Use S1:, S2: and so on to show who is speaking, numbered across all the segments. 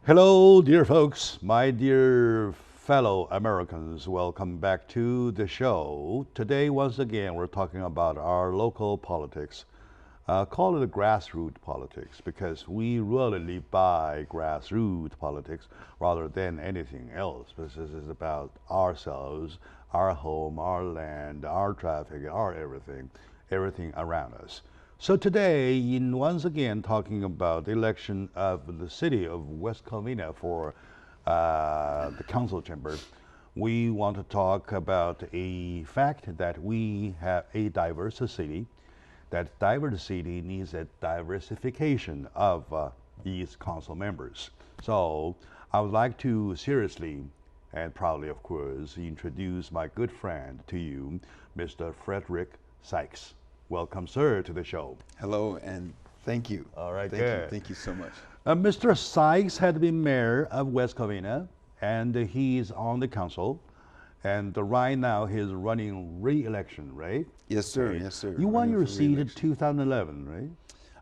S1: Hello, dear folks, my dear fellow Americans. Welcome back to the show. Today, once again, we're talking about our local politics. Call it grassroots politics because we really live by grassroots politics rather than anything else. This is about ourselves, our home, our land, our traffic, our everything around us. So today, in once again talking about the election of the city of West Covina for the council chamber, we want to talk about a fact that we have a diverse city. That diversity needs a diversification of these council members. So I would like to seriously and proudly, of course, introduce my good friend to you, Mr. Frederick Sykes. Welcome, sir, to the show.
S2: Hello, and thank you.
S1: All right,
S2: Thank
S1: good.
S2: you. Thank you so much.
S1: Mr. Sykes had been mayor of West Covina, and he's on the council. And right now he's running re-election, right?
S2: Yes, sir.
S1: Right.
S2: Yes, sir.
S1: You won
S2: Running
S1: your
S2: for
S1: seat in
S2: re-election.
S1: 2011, right?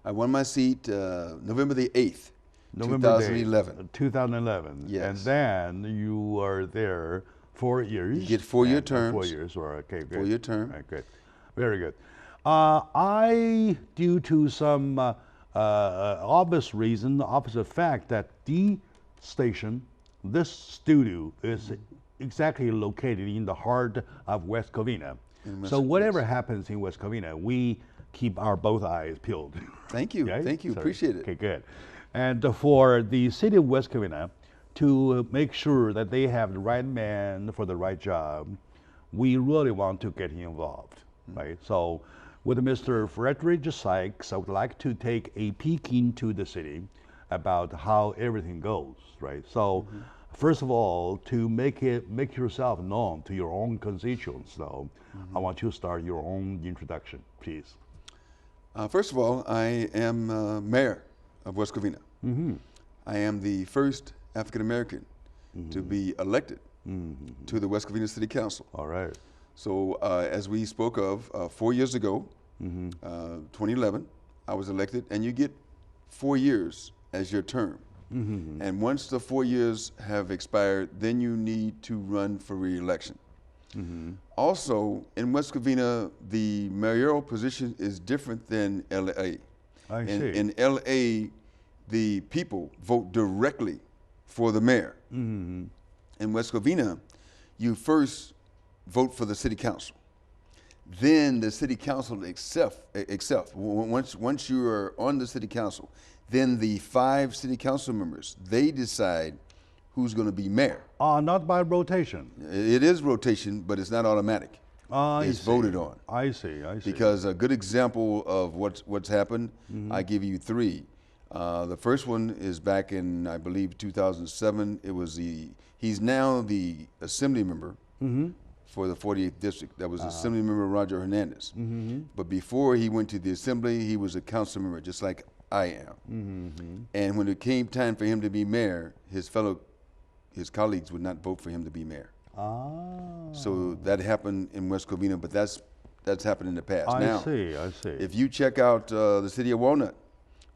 S2: I won my seat November the 8th,
S1: November
S2: 2011.
S1: 2011.
S2: Yes.
S1: And then you are there 4 years.
S2: You get four-year
S1: And,
S2: terms.
S1: 4 years, or okay, good.
S2: Four-year term.
S1: All right, good. Very good. Due to some obvious reason, the opposite fact that the station, this studio, is exactly located in the heart of West Covina. So whatever happens in West Covina, we keep our both eyes peeled.
S2: Thank you.
S1: Okay?
S2: Thank you.
S1: So-
S2: Appreciate it.
S1: Okay, good. And for the city of West Covina to make sure that they have the right man for the right job, we really want to get involved, right? So with Mr. Frederick Sykes, I would like to take a peek into the city about how everything goes, right? So first of all, to make yourself known to your own constituents, though, I want you to start your own introduction, please.
S2: First of all, I am mayor of West Covina. I am the first African American to be elected to the West Covina City Council.
S1: All right.
S2: So as we spoke of 4 years ago, 2011, I was elected, and you get 4 years as your term. And once the 4 years have expired, then you need to run for re-election. Also, in West Covina, the mayoral position is different than LA.
S1: I see.
S2: In LA, the people vote directly for the mayor. In West Covina, you first vote for the city council. Then the city council itself, once you are on the city council, then the 5 city council members, they decide who's going to be mayor.
S1: Not by rotation.
S2: It is rotation, but it's not automatic.
S1: I
S2: It's
S1: see.
S2: voted on.
S1: I see.
S2: Because a good example of what's happened, I give you 3. The first one is back in, I believe, 2007. He's now the assembly member for the 48th district. That was Assembly Member Roger Hernandez. But before he went to the assembly, he was a council member, just like I am. And when it came time for him to be mayor, his colleagues would not vote for him to be mayor. So that happened in West Covina, but that's happened in the past.
S1: I see.
S2: If you check out the city of Walnut,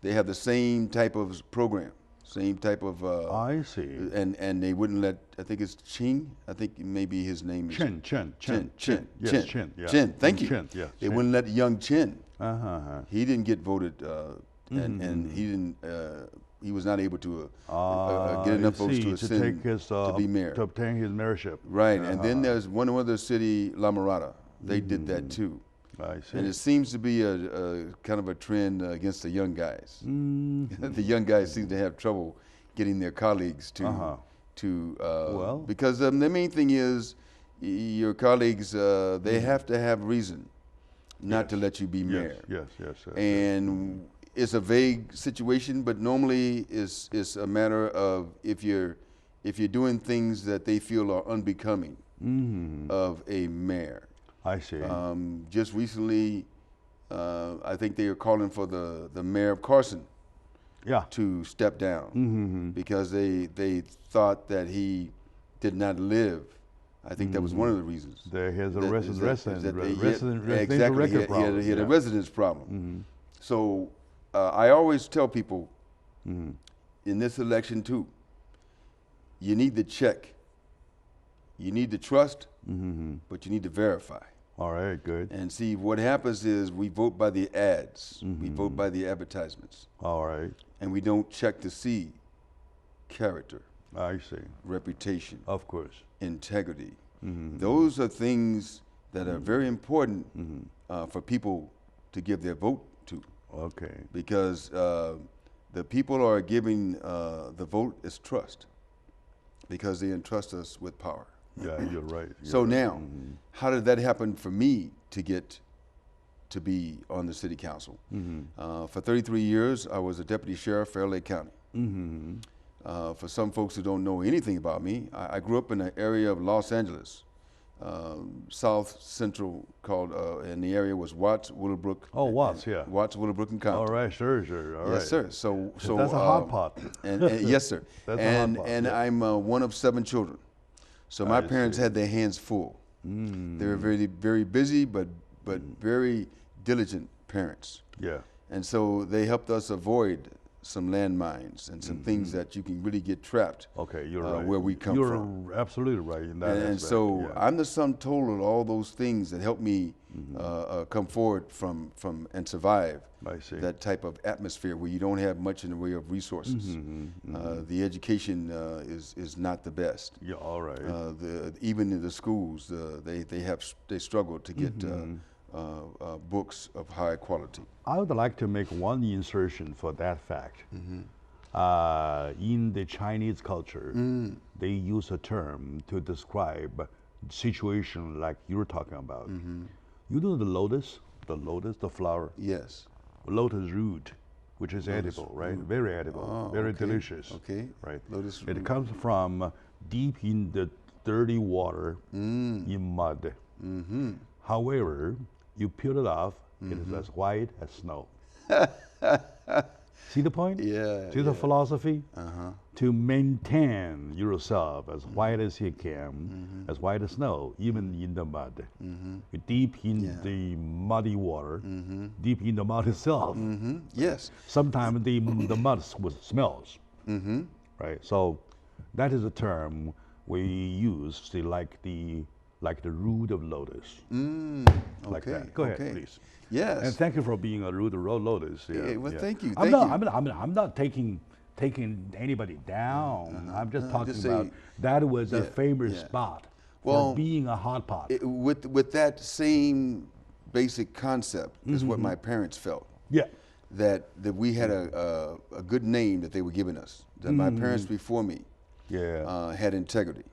S2: they have the same type of program, same type of.
S1: I see.
S2: And they wouldn't let. I think it's Ching. I think maybe his name is
S1: Chin. Yes, Chin. Yeah.
S2: Chin. Thank you.
S1: Chin. Yeah.
S2: They wouldn't let young Chin.
S1: Uh-huh.
S2: He didn't get voted, and he didn't. He was not able to get enough votes to ascend to be mayor.
S1: To obtain his mayorship.
S2: Right, and then there's one other city, La Mirada. They did that too.
S1: I see.
S2: And it seems to be a kind of a trend against the young guys. The young guys seem to have trouble getting their colleagues to
S1: Well.
S2: because the main thing is your colleagues they have to have reason not to let you be mayor.
S1: Yes.
S2: And it's a vague situation, but normally it's a matter of if you're doing things that they feel are unbecoming of a mayor.
S1: I see.
S2: Just recently, I think they are calling for the mayor of Carson to step down because they thought that he did not live. I think that was one of the reasons.
S1: He has a
S2: Exactly.
S1: record problem.
S2: He had a residence problem. So I always tell people in this election too, you need to check. You need to trust,
S1: Mm-hmm.
S2: but you need to verify.
S1: All right, good.
S2: And see, what happens is we vote by the ads. We vote by the advertisements.
S1: All right.
S2: And we don't check to see character,
S1: I see.
S2: reputation,
S1: Of course.
S2: integrity.
S1: Mm-hmm.
S2: Those are things that are very important for people to give their vote to,
S1: Okay.
S2: because the people are giving the vote is trust, because they entrust us with power.
S1: Yeah, you're right.
S2: So
S1: right.
S2: now, how did that happen for me to get to be on the city council? For 33 years, I was a deputy sheriff for LA County. For some folks who don't know anything about me, I grew up in an area of Los Angeles, south central, called, and the area was Watts, Willowbrook.
S1: Oh, Watts, yeah.
S2: Watts, Willowbrook, and Compton.
S1: All right, sure. All right.
S2: Yes, sir. So
S1: that's a hot pot.
S2: And yes, sir.
S1: That's a hot pot,
S2: and
S1: yeah.
S2: I'm one of 7 children. So my
S1: I
S2: parents
S1: see.
S2: had their hands full. They were very, very busy, but very diligent parents.
S1: Yeah.
S2: And so they helped us avoid some landmines and some things that you can really get trapped.
S1: Okay, you're right.
S2: Where we come from.
S1: You're absolutely right in that
S2: And
S1: aspect.
S2: so
S1: yeah.
S2: I'm the sum total of all those things that helped me come forward from and survive
S1: I see.
S2: that type of atmosphere where you don't have much in the way of resources. The education is not the best.
S1: Yeah, all right.
S2: Even in the schools, they struggle to get books of high quality.
S1: I would like to make one insertion for that fact. In the Chinese culture, they use a term to describe situation like you're talking about. You know the lotus, the flower,
S2: Yes.
S1: lotus root, which is edible, right? Very edible,
S2: Oh,
S1: very
S2: okay.
S1: delicious.
S2: Okay.
S1: Right.
S2: Lotus
S1: It
S2: root.
S1: comes from deep in the dirty water in mud. However, you peel it off, it is as white as snow. See the point?
S2: Yeah.
S1: See the philosophy?
S2: Uh-huh.
S1: To maintain yourself as white as you can, as white as snow, even in the mud. Deep in the muddy water, deep in the mud itself.
S2: Yes.
S1: Sometimes the mud smells. Right? So that is a term we use to like the root of lotus. Like
S2: Okay,
S1: that. Go ahead,
S2: okay.
S1: please.
S2: Yes.
S1: And thank you for being a root of lotus. Yeah,
S2: well,
S1: yeah.
S2: thank you,
S1: I'm
S2: thank
S1: not,
S2: you.
S1: I'm not taking anybody down. I'm just talking
S2: just
S1: about
S2: say-
S1: that was a
S2: yeah,
S1: famous
S2: yeah.
S1: spot
S2: Well,
S1: for being a hot pot.
S2: With that same basic concept is what my parents felt.
S1: Yeah.
S2: That we had a good name that they were giving us. That my parents before me
S1: Yeah.
S2: had integrity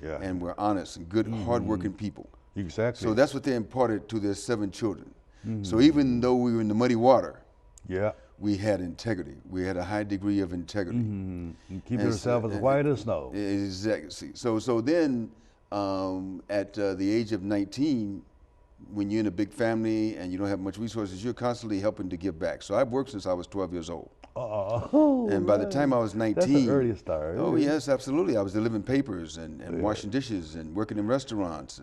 S1: Yeah.
S2: and were honest and good, hardworking people.
S1: Exactly.
S2: So that's what they imparted to their 7 children. So even though we were in the muddy water,
S1: yeah.
S2: we had integrity. We had a high degree of integrity.
S1: And keep
S2: And
S1: yourself
S2: so-
S1: as white as snow.
S2: Exactly. So then, at the age of 19, when you're in a big family and you don't have much resources, you're constantly helping to give back. So I've worked since I was 12 years old.
S1: Oh,
S2: And by the time I was 19,
S1: that's an early start.
S2: Oh yes, absolutely. I was delivering papers and washing dishes and working in restaurants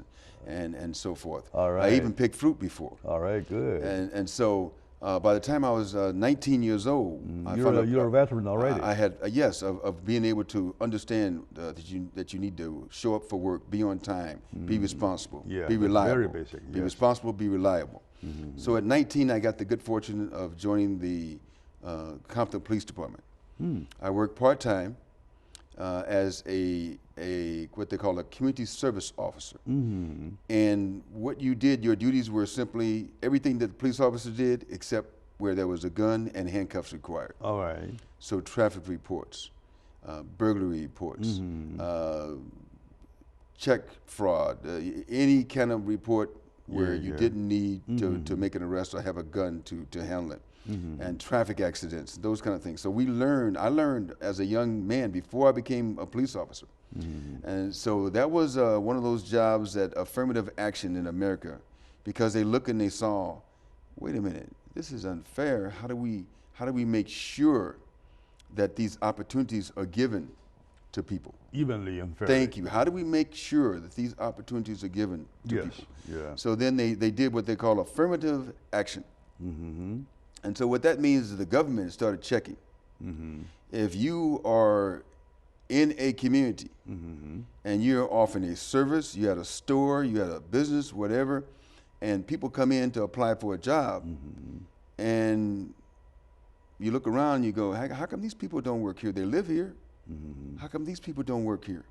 S2: and so forth.
S1: All right.
S2: I even picked fruit before.
S1: All right, good.
S2: And so by the time I was 19 years old, I found out
S1: You're a veteran already.
S2: I had yes of being able to understand that you need to show up for work, be on time, be responsible,
S1: Yeah,
S2: be
S1: that's
S2: reliable,
S1: very basic,
S2: be
S1: yes.
S2: responsible, be reliable. So at 19, I got the good fortune of joining the Compton Police Department. I worked part time as a what they call a community service officer. And what you did, your duties were simply everything that the police officer did, except where there was a gun and handcuffs required.
S1: All right.
S2: So traffic reports, burglary reports, check fraud, any kind of report where you didn't need to make an arrest or have a gun to handle it. And traffic accidents, those kind of things. So I learned as a young man before I became a police officer. And so that was one of those jobs that affirmative action in America, because they look and they saw, wait a minute, this is unfair. How do we make sure that these opportunities are given to people?
S1: Evenly and fairly.
S2: Thank you. How do we make sure that these opportunities are given to
S1: Yes.
S2: people?
S1: Yeah.
S2: So then they did what they call affirmative action. And so what that means is the government started checking. If you are in a community, and you're offering a service, you had a store, you had a business, whatever, and people come in to apply for a job, and you look around and you go, how come these people don't work here? They live here. How come these people don't work here?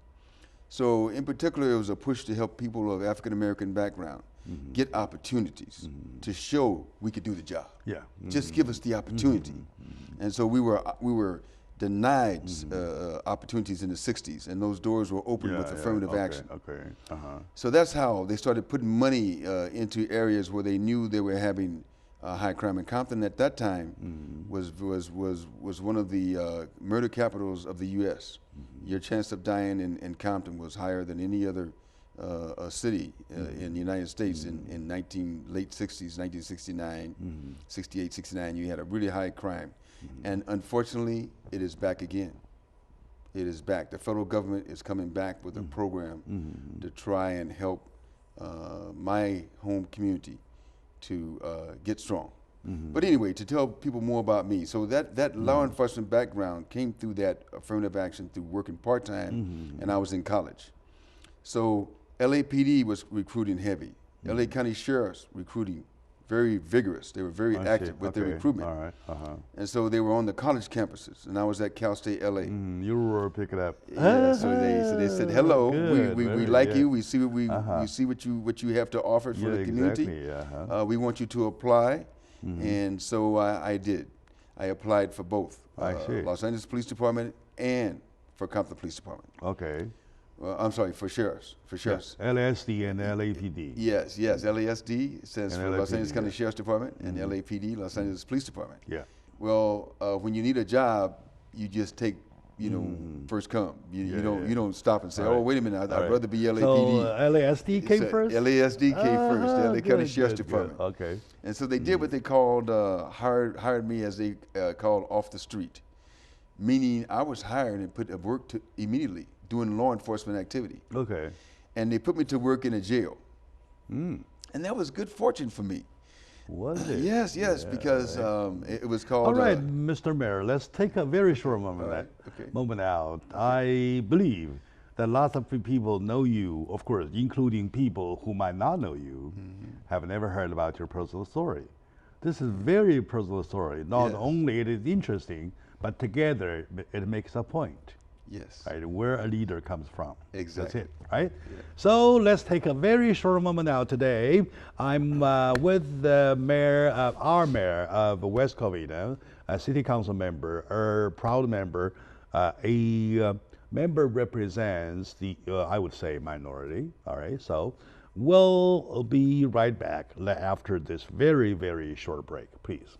S2: So in particular, it was a push to help people of African American background get opportunities to show we could do the job.
S1: Yeah.
S2: Just give us the opportunity. And so we were denied opportunities in the 60s, and those doors were opened with affirmative action. So that's how they started putting money into areas where they knew they were having high crime. And Compton at that time was one of the murder capitals of the U.S. Your chance of dying in Compton was higher than any other city in the United States in late 60s, 1969, 68, 69. You had a really high crime. And unfortunately, it is back again. It is back. The federal government is coming back with a program to try and help my home community to get strong. But anyway, to tell people more about me, so that law enforcement background came through that affirmative action through working part-time, and I was in college. So LAPD was recruiting heavy. LA County Sheriff's recruiting very vigorous. They were very active with their recruitment.
S1: All right.
S2: And so they were on the college campuses, and I was at Cal State LA.
S1: You were picking up.
S2: Yeah, so they said, hello, we like you, we see what you have to offer for the community.
S1: Exactly.
S2: We want you to apply. And so I did. I applied for both Los Angeles Police Department and for Compton Police Department.
S1: Okay.
S2: I'm sorry, for sheriffs.
S1: Yes, LSD and LAPD.
S2: Yes. LASD stands for Los Angeles County Sheriff's Department, and LAPD, Los Angeles Police Department.
S1: Yeah.
S2: Well, when you need a job, you just take, first come. You don't stop and say, oh, wait a minute, I'd rather be LAPD.
S1: So LASD came first?
S2: LASD came first, the LA County Sheriff's Department.
S1: Okay.
S2: And so they did what they called, hired me as they called off the street, meaning I was hired and put to work immediately doing law enforcement activity.
S1: Okay.
S2: And they put me to work in a jail. And that was good fortune for me.
S1: Was it?
S2: Yes, because it was called...
S1: All right, Mr. Mayor, let's take a very short moment, moment out. I believe that lots of people know you, of course, including people who might not know you, have never heard about your personal story. This is very personal story. Not only it is interesting, but together it makes a point.
S2: Yes.
S1: Right, where a leader comes from.
S2: Exactly.
S1: That's it, right? Yeah. So let's take a very short moment now today. I'm with the mayor, our mayor of West Covina, a city council member, a proud member. A member represents the, I would say, minority. All right, so we'll be right back after this very, very short break, please.